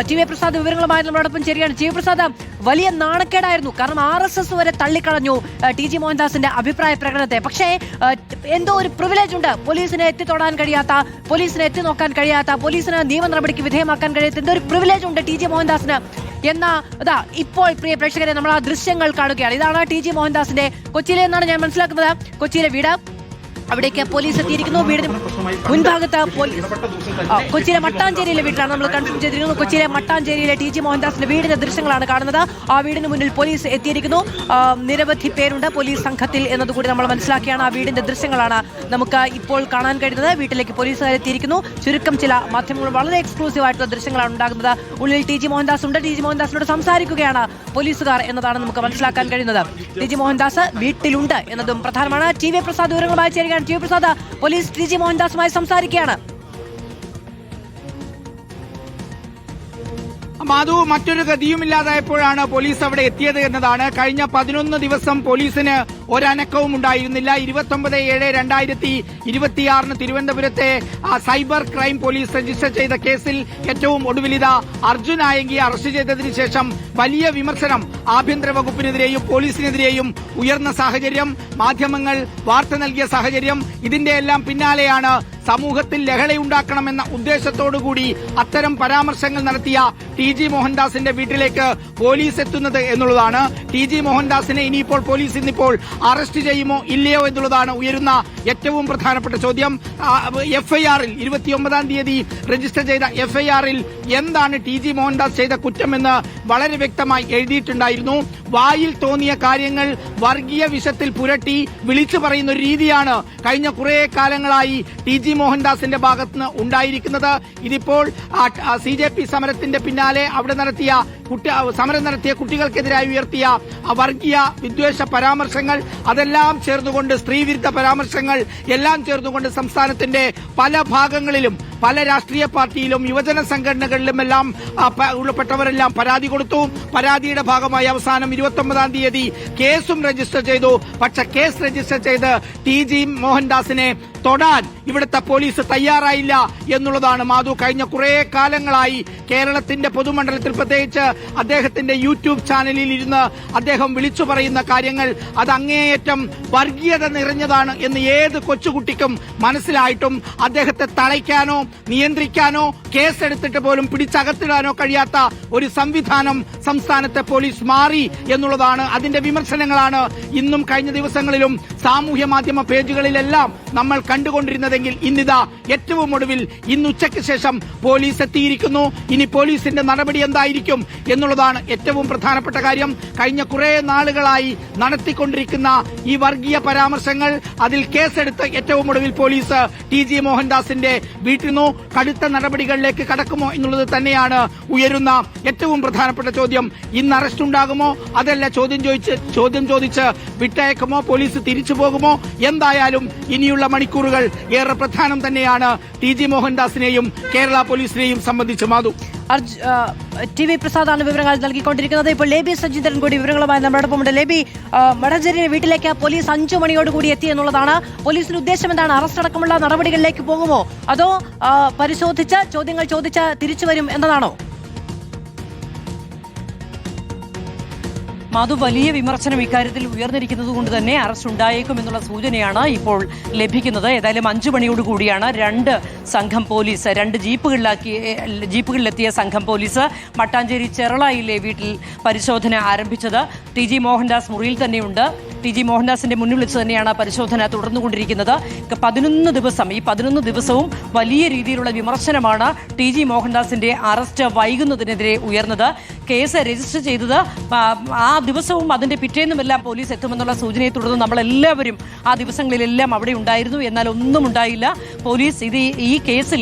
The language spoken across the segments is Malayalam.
ടി വി പ്രസാദ് വിവരങ്ങളുമായി നമ്മളോടൊപ്പം ചേരുകയാണ്. ടി വി പ്രസാദ്, വലിയ നാണക്കേടായിരുന്നു. കാരണം RSS വരെ തള്ളിക്കളഞ്ഞു ടി ജി മോഹൻദാസിന്റെ അഭിപ്രായ പ്രകടനത്തെ. പക്ഷേ എന്തോ ഒരു പ്രിവിലേജ് ഉണ്ട്, പോലീസിനെ എത്തിത്തൊടാൻ കഴിയാത്ത, പോലീസിനെ എത്തി നോക്കാൻ കഴിയാത്ത, പോലീസിന് നിയമ നടപടിക്ക് വിധേയമാക്കാൻ കഴിയാത്ത എന്തോ ഒരു പ്രിവിലേജ് ഉണ്ട് ടി ജി മോഹൻദാസിന് എന്ന ഇപ്പോൾ പ്രിയ പ്രേക്ഷകരെ നമ്മൾ ആ ദൃശ്യങ്ങൾ കാണുകയാണ്. ഇതാണ് ടി ജി മോഹൻദാസിന്റെ കൊച്ചിയിലെ എന്നാണ് ഞാൻ മനസ്സിലാക്കുന്നത്. കൊച്ചിയിലെ വീട്, അവിടേക്ക് പോലീസ് എത്തിയിരിക്കുന്നു. വീടിന് മുൻഭാഗത്ത് കൊച്ചിയിലെ മട്ടാഞ്ചേരിയിലെ വീട്ടിലാണ് നമ്മൾ കൺഫേം ചെയ്തിരിക്കുന്നത്. കൊച്ചിയിലെ മട്ടാഞ്ചേരിയിലെ ടി ജി മോഹൻദാസിന്റെ വീടിന്റെ ദൃശ്യങ്ങളാണ് കാണുന്നത്. ആ വീടിന് മുന്നിൽ പോലീസ് എത്തിയിരിക്കുന്നു. നിരവധി പേരുണ്ട് പോലീസ് സംഘത്തിൽ എന്നതുകൂടി നമ്മൾ മനസ്സിലാക്കിയാണ്. ആ വീടിന്റെ ദൃശ്യങ്ങളാണ് നമുക്ക് ഇപ്പോൾ കാണാൻ കഴിയുന്നത്. വീട്ടിലേക്ക് പോലീസുകാർ എത്തിയിരിക്കുന്നു. ചുരുക്കം ചില മാധ്യമങ്ങൾ വളരെ എക്സ്ക്ലൂസീവ് ആയിട്ടുള്ള ദൃശ്യങ്ങളാണ് ഉണ്ടാകുന്നത്. ഉള്ളിൽ ടി ജി മോഹൻദാസ് ഉണ്ട്. ടി ജി മോഹൻദാസിനോട് സംസാരിക്കുകയാണ് പോലീസുകാർ എന്നതാണ് നമുക്ക് മനസ്സിലാക്കാൻ കഴിയുന്നത്. ടി ജി മോഹൻദാസ് വീട്ടിലുണ്ട് എന്നതും പ്രധാനമാണ്. ടി വി പ്രസാദ് വിവരങ്ങളുമായി ചേരുകയാണ്. T V Prasad, police T G മോഹൻദാസുമായി സംസാരിക്കുകയാണ്. മാധു, മറ്റൊരു ഗതിയുമില്ലാതായപ്പോഴാണ് പോലീസ് അവിടെ എത്തിയത് എന്നതാണ്. കഴിഞ്ഞ 11 ദിവസം പോലീസിന് ഒരനക്കവും ഉണ്ടായിരുന്നില്ല. 29/7/2026 തിരുവനന്തപുരത്തെ സൈബർ ക്രൈം പോലീസ് രജിസ്റ്റർ ചെയ്ത കേസിൽ ഏറ്റവും ഒടുവിലിത അർജുൻ ആയങ്കി അറസ്റ്റ് ചെയ്തതിനു ശേഷം വലിയ വിമർശനം ആഭ്യന്തര വകുപ്പിനെതിരെയും പോലീസിനെതിരെയും ഉയർന്ന സാഹചര്യം, മാധ്യമങ്ങൾ വാർത്ത നൽകിയ സാഹചര്യം, ഇതിന്റെ എല്ലാം പിന്നാലെയാണ് സമൂഹത്തിൽ ലഹളയുണ്ടാക്കണമെന്ന ഉദ്ദേശത്തോടുകൂടി അത്തരം പരാമർശങ്ങൾ നടത്തിയ ടി ജി മോഹൻദാസിന്റെ വീട്ടിലേക്ക് പോലീസ് എത്തുന്നത് എന്നുള്ളതാണ്. ടി ജി മോഹൻദാസിനെ ഇനിയിപ്പോൾ പോലീസ് ഇന്നിപ്പോൾ അറസ്റ്റ് ചെയ്യുമോ ഇല്ലയോ എന്നുള്ളതാണ് ഉയരുന്ന ഏറ്റവും പ്രധാനപ്പെട്ട ചോദ്യം. എഫ്ഐആറിൽ 29-ാം തീയതി രജിസ്റ്റർ ചെയ്ത എഫ്ഐആറിൽ എന്താണ് ടി ജി മോഹൻദാസ് ചെയ്ത കുറ്റമെന്ന് വളരെ വ്യക്തമായി എഴുതിയിട്ടുണ്ടായിരുന്നു. വായിൽ തോന്നിയ കാര്യങ്ങൾ വർഗീയ വിഷത്തിൽ പുരട്ടി വിളിച്ചു പറയുന്ന ഒരു രീതിയാണ് കഴിഞ്ഞ കുറെ കാലങ്ങളായി ടി ജി മോഹൻദാസിന്റെ ഭാഗത്തുനിന്ന് ഉണ്ടായിരിക്കുന്നത്. ഇതിപ്പോൾ CJP സമരത്തിന്റെ പിന്നാലെ അവിടെ സമരം നടത്തിയ കുട്ടികൾക്കെതിരായി ഉയർത്തിയ വർഗീയ വിദ്വേഷ പരാമർശങ്ങൾ, അതെല്ലാം ചേർന്നുകൊണ്ട് സ്ത്രീവിരുദ്ധ പരാമർശങ്ങൾ എല്ലാം ചേർന്നുകൊണ്ട് സംസ്ഥാനത്തിന്റെ പല ഭാഗങ്ങളിലും പല രാഷ്ട്രീയ പാർട്ടിയിലും യുവജന സംഘടനകളിലുമെല്ലാം ഉൾപ്പെട്ടവരെല്ലാം പരാതി കൊടുത്തു. പരാതിയുടെ ഭാഗമായി അവസാനം 29-ാം തീയതി കേസും രജിസ്റ്റർ ചെയ്തു. പക്ഷെ കേസ് രജിസ്റ്റർ ചെയ്ത് ടി ജി മോഹൻദാസിനെ തൊടാൻ ഇവിടുത്തെ പോലീസ് തയ്യാറായില്ല എന്നുള്ളതാണ് മാധു. കഴിഞ്ഞ കുറെ കാലങ്ങളായി കേരളത്തിന്റെ പൊതുമണ്ഡലത്തിൽ പ്രത്യേകിച്ച് അദ്ദേഹത്തിന്റെ യൂട്യൂബ് ചാനലിൽ ഇരുന്ന് അദ്ദേഹം വിളിച്ചു പറയുന്ന കാര്യങ്ങൾ അത് അങ്ങേയറ്റം വർഗീയത നിറഞ്ഞതാണ് എന്ന് ഏത് കൊച്ചുകുട്ടിക്കും മനസ്സിലായിട്ടും അദ്ദേഹത്തെ തളയ്ക്കാനോ നിയന്ത്രിക്കാനോ കേസെടുത്തിട്ട് പോലും പിടിച്ചകത്തിടാനോ കഴിയാത്ത ഒരു സംവിധാനം സംസ്ഥാനത്തെ പോലീസ് മാറി എന്നുള്ളതാണ്. അതിന്റെ വിമർശനങ്ങളാണ് ഇന്നും കഴിഞ്ഞ ദിവസങ്ങളിലും സാമൂഹ്യ മാധ്യമ പേജുകളിലെല്ലാം നമ്മൾ കണ്ടുകൊണ്ടിരുന്നതെങ്കിൽ ഇന്നിതാ ഏറ്റവും ഒടുവിൽ ഇന്ന് ഉച്ചയ്ക്ക് ശേഷം പോലീസ് എത്തിയിരിക്കുന്നു. ഇനി പോലീസിന്റെ നടപടി എന്തായിരിക്കും എന്നുള്ളതാണ് ഏറ്റവും പ്രധാനപ്പെട്ട കാര്യം. കഴിഞ്ഞ കുറെ നാളുകളായി നടത്തിക്കൊണ്ടിരിക്കുന്ന ഈ വർഗീയ പരാമർശങ്ങൾ, അതിൽ കേസെടുത്ത് ഏറ്റവും ഒടുവിൽ പോലീസ് ടി ജി മോഹൻദാസിന്റെ വീട്ടിൽ നിന്ന് കടുത്ത നടപടികളിലേക്ക് കടക്കുമോ എന്നുള്ളത് തന്നെയാണ് ഉയരുന്ന ഏറ്റവും പ്രധാനപ്പെട്ട ചോദ്യം. ഇന്ന് അറസ്റ്റ് ഉണ്ടാകുമോ, അതല്ല ചോദ്യം ചോദിച്ച് വിട്ടയക്കുമോ, പോലീസ് തിരിച്ചു പോകുമോ? എന്തായാലും ഇനിയുള്ള മണിക്കൂറുകൾ ഏറെ പ്രധാനം തന്നെയാണ് ടി ജി മോഹൻദാസിനെയും കേരള പോലീസിനെയും സംബന്ധിച്ച്. മാധു, ടി വി പ്രസാദാണ് വിവരങ്ങൾ നൽകിക്കൊണ്ടിരിക്കുന്നത്. ഇപ്പോൾ ലേബി സജീന്ദ്രൻ കൂടി വിവരങ്ങളുമായി നമ്മളോടൊപ്പമുണ്ട്. ലേബി, മടഞ്ചേരി വീട്ടിലേക്ക് പോലീസ് 5 മണിയോടുകൂടി എത്തി എന്നുള്ളതാണ്. പോലീസിന്റെ ഉദ്ദേശം എന്താണ്? അറസ്റ്റ് അടക്കമുള്ള നടപടികളിലേക്ക് പോകുമോ, അതോ പരിശോധിച്ച് ചോദ്യങ്ങൾ ചോദിച്ച് തിരിച്ചു വരും എന്നതാണോ? മാധു, വലിയ വിമർശനം ഇക്കാര്യത്തിൽ ഉയർന്നിരിക്കുന്നത് കൊണ്ട് തന്നെ അറസ്റ്റ് ഉണ്ടായേക്കും എന്നുള്ള സൂചനയാണ് ഇപ്പോൾ ലഭിക്കുന്നത്. ഏതായാലും 5 മണിയോടുകൂടിയാണ് 2 സംഘം പോലീസ്, 2 ജീപ്പുകളിലെത്തിയ സംഘം പോലീസ് മട്ടാഞ്ചേരി ചെറളായിലെ വീട്ടിൽ പരിശോധന ആരംഭിച്ചത്. ടി ജി മോഹൻദാസ് മുറിയിൽ തന്നെയുണ്ട്. ടി ജി മോഹൻദാസിന്റെ മുന്നിൽ വെച്ച് തന്നെയാണ് പരിശോധന തുടർന്നുകൊണ്ടിരിക്കുന്നത്. 11 ദിവസം, ഈ 11 ദിവസവും വലിയ രീതിയിലുള്ള വിമർശനമാണ് ടി ജി മോഹൻദാസിന്റെ അറസ്റ്റ് വൈകുന്നതിനെതിരെ ഉയർന്നത്. കേസ് രജിസ്റ്റർ ചെയ്തത് ആ ദിവസവും അതിന്റെ പിറ്റേന്നുമെല്ലാം പോലീസ് എത്തുമെന്നുള്ള സൂചനയെ തുടർന്ന് നമ്മളെല്ലാവരും ആ ദിവസങ്ങളിലെല്ലാം അവിടെ ഉണ്ടായിരുന്നു. എന്നാൽ ഒന്നും ഉണ്ടായില്ല. പോലീസ് ഈ കേസിൽ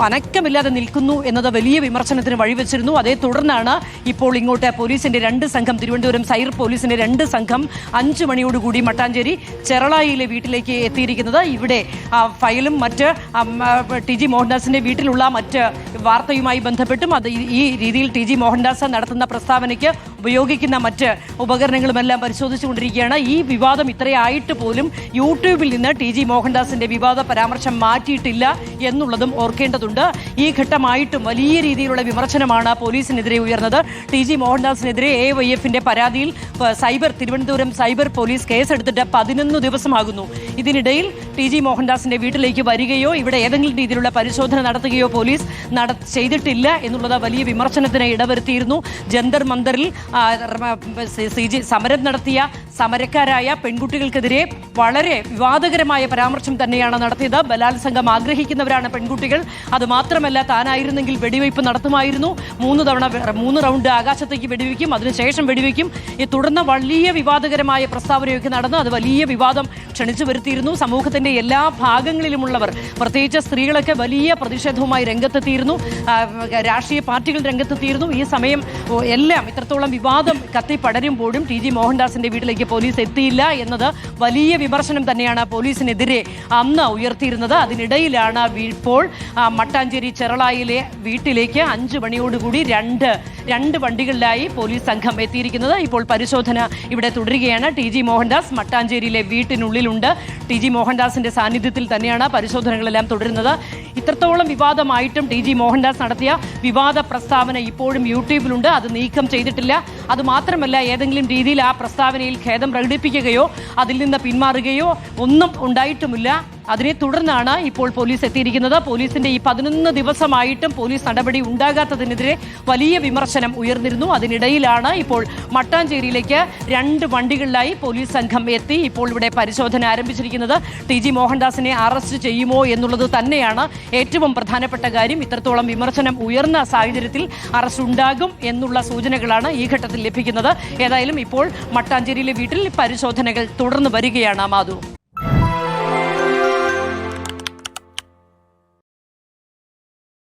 അനക്കമില്ലാതെ നിൽക്കുന്നു എന്നത് വലിയ വിമർശനത്തിന് വഴിവെച്ചിരുന്നു. അതേ തുടർന്നാണ് ഇപ്പോൾ ഇങ്ങോട്ട് പോലീസിന്റെ 2 സംഘം, തിരുവനന്തപുരം സൈർ പോലീസിന്റെ 2 സംഘം 5 മണിയോടുകൂടി മട്ടാഞ്ചേരി ചെറളായിലെ വീട്ടിലേക്ക് എത്തിയിരിക്കുന്നത്. ഇവിടെ ഫയലും മറ്റ് ടി ജി മോഹൻദാസിന്റെ വീട്ടിലുള്ള മറ്റ് വാർത്തയുമായി ബന്ധപ്പെട്ടും അത് ഈ രീതിയിൽ ടി ജി മോഹൻദാസ് നടത്തുന്ന പ്രസ്താവനയ്ക്ക് ഉപയോഗിക്കുന്ന മറ്റ് ഉപകരണങ്ങളുമെല്ലാം പരിശോധിച്ചുകൊണ്ടിരിക്കുകയാണ്. ഈ വിവാദം ഇത്രയായിട്ട് പോലും യൂട്യൂബിൽ നിന്ന് TG മോഹൻദാസിന്റെ വിവാദ പരാമർശം മാറ്റിയിട്ടില്ല എന്നുള്ളതും ഓർക്കേണ്ടതുണ്ട്. ഈ ഘട്ടമായിട്ടും വലിയ രീതിയിലുള്ള വിമർശനമാണ് പോലീസിനെതിരെ ഉയർന്നത്. TG മോഹൻദാസിനെതിരെ AYFന്റെ പരാതിയിൽ തിരുവനന്തപുരം സൈബർ പോലീസ് കേസെടുത്തിട്ട് 11 ദിവസമാകുന്നു. ഇതിനിടയിൽ TG മോഹൻദാസിന്റെ വീട്ടിലേക്ക് വരികയോ ഇവിടെ ഏതെങ്കിലും രീതിയിലുള്ള പരിശോധന നടത്തുകയോ പോലീസ് ചെയ്തിട്ടില്ല എന്നുള്ളത് വലിയ വിമർശനത്തിന് ഇടവരുത്തിയിരുന്നു. ജന്തർ മന്ദറിൽ സമരം നടത്തിയ സമരക്കാരായ പെൺകുട്ടികൾക്കെതിരെ വളരെ വിവാദകരമായ പരാമർശം തന്നെയാണ് നടത്തിയത്. ബലാത്സംഗം ആഗ്രഹിക്കുന്നവരാണ് പെൺകുട്ടികൾ. അതുമാത്രമല്ല, താനായിരുന്നെങ്കിൽ വെടിവയ്പ് നടത്തുമായിരുന്നു. 3 റൗണ്ട് ആകാശത്തേക്ക് വെടിവെക്കും, അതിനുശേഷം വെടിവെക്കും. തുടർന്ന് വലിയ വിവാദകരമായ പ്രസ്താവനയൊക്കെ നടന്നു. അത് വലിയ വിവാദം ക്ഷണിച്ചു വരുത്തിയിരുന്നു. സമൂഹത്തിന്റെ എല്ലാ ഭാഗങ്ങളിലുമുള്ളവർ, പ്രത്യേകിച്ച് സ്ത്രീകളൊക്കെ വലിയ പ്രതിഷേധവുമായി രംഗത്തെത്തിയിരുന്നു. രാഷ്ട്രീയ പാർട്ടികൾ രംഗത്തെത്തിയിരുന്നു. ഈ സമയം എല്ലാം ഇത്രത്തോളം വിവാദം കത്തിപ്പടരുമ്പോഴും TG മോഹൻദാസിന്റെ വീട്ടിലേക്ക് പോലീസ് എത്തിയില്ല എന്നത് വലിയ വിമർശനം തന്നെയാണ് പോലീസിനെതിരെ അന്ന് ഉയർത്തിയിരുന്നത്. അതിനിടയിലാണ് ഇപ്പോൾ മട്ടാഞ്ചേരി ചെറളായിലെ വീട്ടിലേക്ക് 5 മണിയോടുകൂടി രണ്ട് വണ്ടികളിലായി പോലീസ് സംഘം എത്തിയിരിക്കുന്നത്. ഇപ്പോൾ പരിശോധന ഇവിടെ തുടരുകയാണ്. TG മോഹൻദാസ് മട്ടാഞ്ചേരിയിലെ വീട്ടിനുള്ളിലുണ്ട്. TG മോഹൻദാസിന്റെ സാന്നിധ്യത്തിൽ തന്നെയാണ് പരിശോധനകളെല്ലാം തുടരുന്നത്. ഇത്രത്തോളം വിവാദമായിട്ടും TG മോഹൻദാസ് നടത്തിയ വിവാദ പ്രസ്താവന ഇപ്പോഴും യൂട്യൂബിലുണ്ട്. അത് നീക്കം ചെയ്തിട്ടില്ല. അതുമാത്രമല്ല, ഏതെങ്കിലും രീതിയിൽ ആ പ്രസ്താവനയിൽ ഖേദം പ്രകടിപ്പിക്കുകയോ അതിൽ നിന്ന് പിന്മാറുകയോ ഒന്നും ഉണ്ടായിട്ടുമില്ല. അതിനെ തുടർന്നാണ് ഇപ്പോൾ പോലീസ് എത്തിയിരിക്കുന്നത്. പോലീസിന്റെ ഈ 11 ദിവസമായിട്ടും പോലീസ് നടപടി ഉണ്ടാകാത്തതിനെതിരെ വലിയ വിമർശനം ഉയർന്നിരുന്നു. അതിനിടയിലാണ് ഇപ്പോൾ മട്ടാഞ്ചേരിയിലേക്ക് 2 വണ്ടികളിലായി പോലീസ് സംഘം എത്തി ഇപ്പോൾ ഇവിടെ പരിശോധന ആരംഭിച്ചിരിക്കുന്നത്. TG മോഹൻദാസിനെ അറസ്റ്റ് ചെയ്യുമോ എന്നുള്ളത് തന്നെയാണ് ഏറ്റവും പ്രധാനപ്പെട്ട കാര്യം. ഇത്രത്തോളം വിമർശനം ഉയർന്ന സാഹചര്യത്തിൽ അറസ്റ്റ് ഉണ്ടാകും എന്നുള്ള സൂചനകളാണ് ഈ ഘട്ടത്തിൽ ലഭിക്കുന്നത്. ഏതായാലും ഇപ്പോൾ മട്ടാഞ്ചേരിയിലെ വീട്ടിൽ പരിശോധനകൾ തുടർന്ന് വരികയാണ്. മാധു.